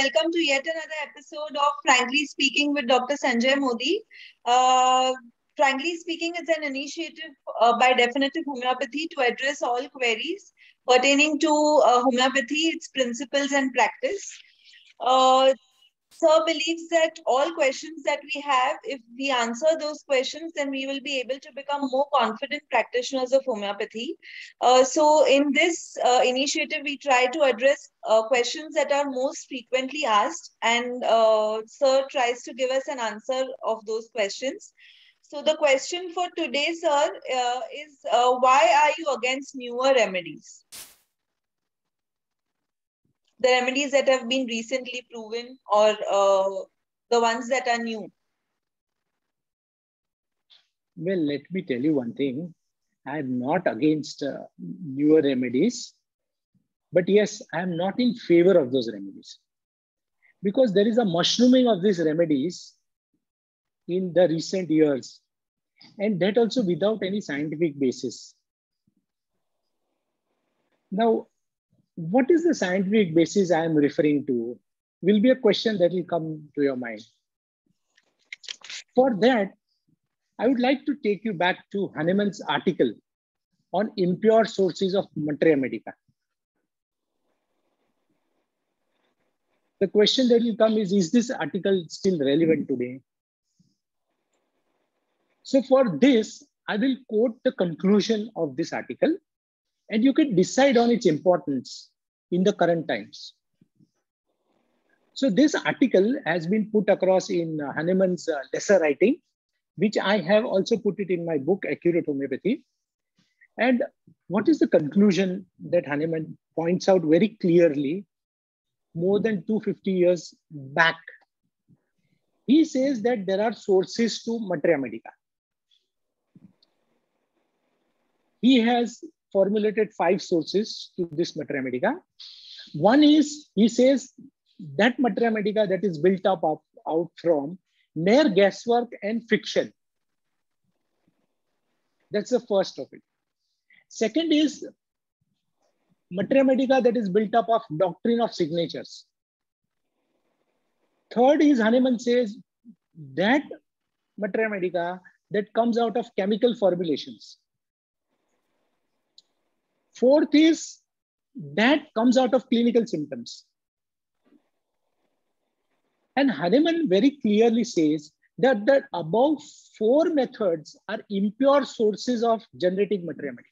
welcome to yet another episode of Frankly Speaking with Dr. Sanjay Modi. Uh, Frankly Speaking is an initiative by Definitive Homeopathy to address all queries pertaining to homeopathy, its principles and practice. Uh, Sir believes that all questions that we have, if we answer those questions, then we will be able to become more confident practitioners of homeopathy. So, in this initiative, we try to address questions that are most frequently asked, and Sir tries to give us an answer of those questions. So, the question for today, Sir, is why are you against newer remedies? The remedies that have been recently proven or the ones that are new? Well, let me tell you one thing. I am not against newer remedies, but yes, I am not in favor of those remedies because there is a mushrooming of these remedies in the recent years, and that also without any scientific basis. Now, what is the scientific basis I am referring to will be a question that will come to your mind. For that, I would like to take you back to Hahnemann's article on impure sources of materia medica. The question that will come is this article still relevant today? So for this, I will quote the conclusion of this article, and you can decide on its importance in the current times. So this article has been put across in Hahnemann's lesser writing, which I have also put it in my book, Accurate Homeopathy. And what is the conclusion that Hahnemann points out very clearly more than 250 years back? He says that there are sources to materia medica. He has formulated 5 sources to this materia medica. One is, he says, that materia medica that is built up out from mere guesswork and fiction. That's the first of it. Second is materia medica that is built up of doctrine of signatures. Third is, Hahnemann says, that materia medica that comes out of chemical formulations. Fourth is, that comes out of clinical symptoms. And Hahnemann very clearly says that the above 4 methods are impure sources of generating materia medica.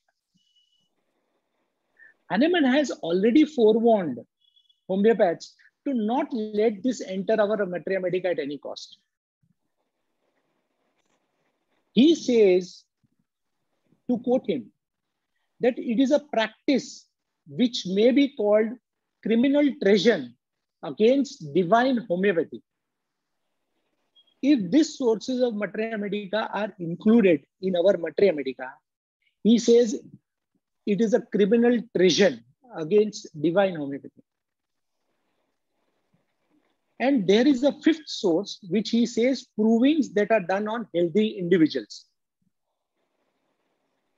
Hahnemann has already forewarned homeopaths to not let this enter our materia medica at any cost. He says, to quote him, that it is a practice which may be called criminal treason against divine homeopathy. If these sources of materia medica are included in our materia medica, he says it is a criminal treason against divine homeopathy. And there is a 5th source, which he says provings that are done on healthy individuals.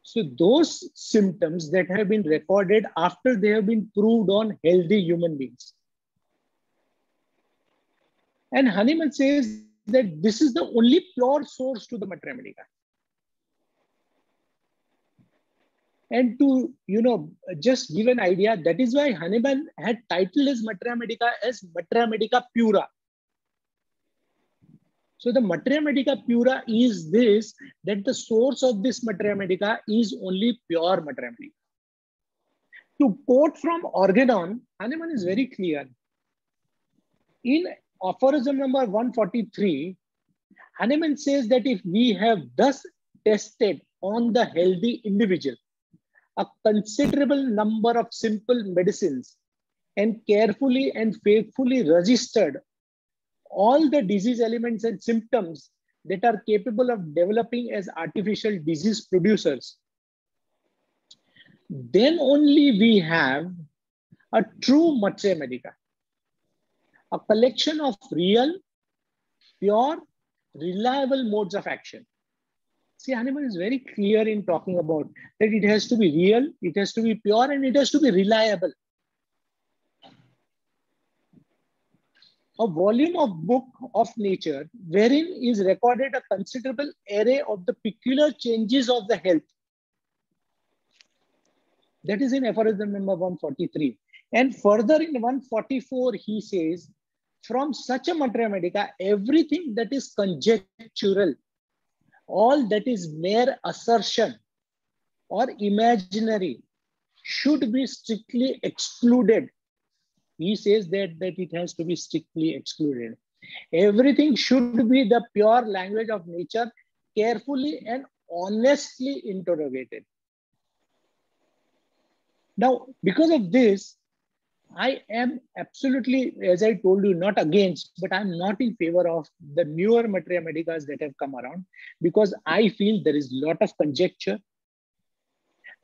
So those symptoms that have been recorded after they have been proved on healthy human beings. And Hahnemann says that this is the only pure source to the materia medica. And to, just give an idea, that is why Hahnemann had titled his materia medica as materia medica pura. So the materia medica pura is this, that the source of this materia medica is only pure materia medica. To quote from Organon, Hahnemann is very clear. In aphorism number 143, Hahnemann says that if we have thus tested on the healthy individual a considerable number of simple medicines and carefully and faithfully registered all the disease elements and symptoms that are capable of developing as artificial disease producers, then only we have a true materia medica, a collection of real, pure, reliable modes of action. See, Hahnemann is very clear in talking about that it has to be real, it has to be pure, and it has to be reliable. a volume of book of nature wherein is recorded a considerable array of the peculiar changes of the health. That is in aphorism number 143. And further in 144, he says, from such a materia medica, everything that is conjectural, all that is mere assertion or imaginary, should be strictly excluded. He says that it has to be strictly excluded. Everything should be the pure language of nature, carefully and honestly interrogated. Now, because of this, I am absolutely, as I told you, not against, but I'm not in favor of the newer materia medicas that have come around, because I feel there is a lot of conjecture.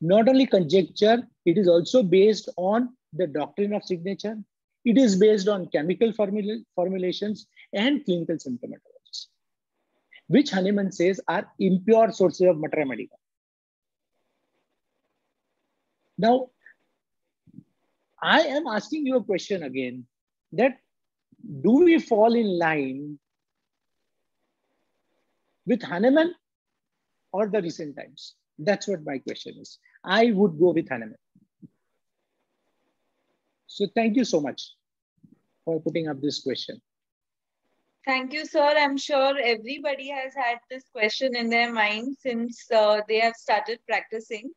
Not only conjecture, it is also based on the doctrine of signature. It is based on chemical formulations and clinical symptomatology, which Hahnemann says are impure sources of materia medica. Now, I am asking you a question again, that do we fall in line with Hahnemann or the recent times? That's what my question is. I would go with Hahnemann. So thank you so much for putting up this question. Thank you, sir. I'm sure everybody has had this question in their mind since they have started practicing,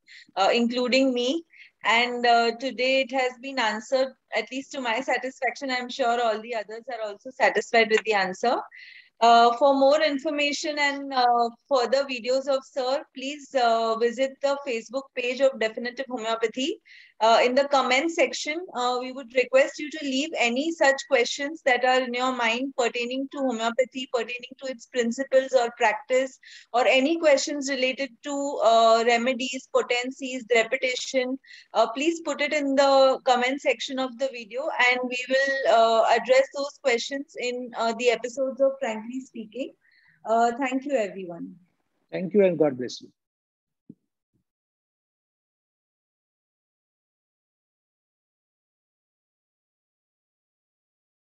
including me. And today it has been answered, at least to my satisfaction. I'm sure all the others are also satisfied with the answer. For more information and further videos of Sir, please visit the Facebook page of Definitive Homeopathy. In the comment section, we would request you to leave any such questions that are in your mind pertaining to homeopathy, pertaining to its principles or practice, or any questions related to remedies, potencies, repetition. Please put it in the comment section of the video, and we will address those questions in the episodes of Frankly Speaking. Thank you, everyone. Thank you and God bless you.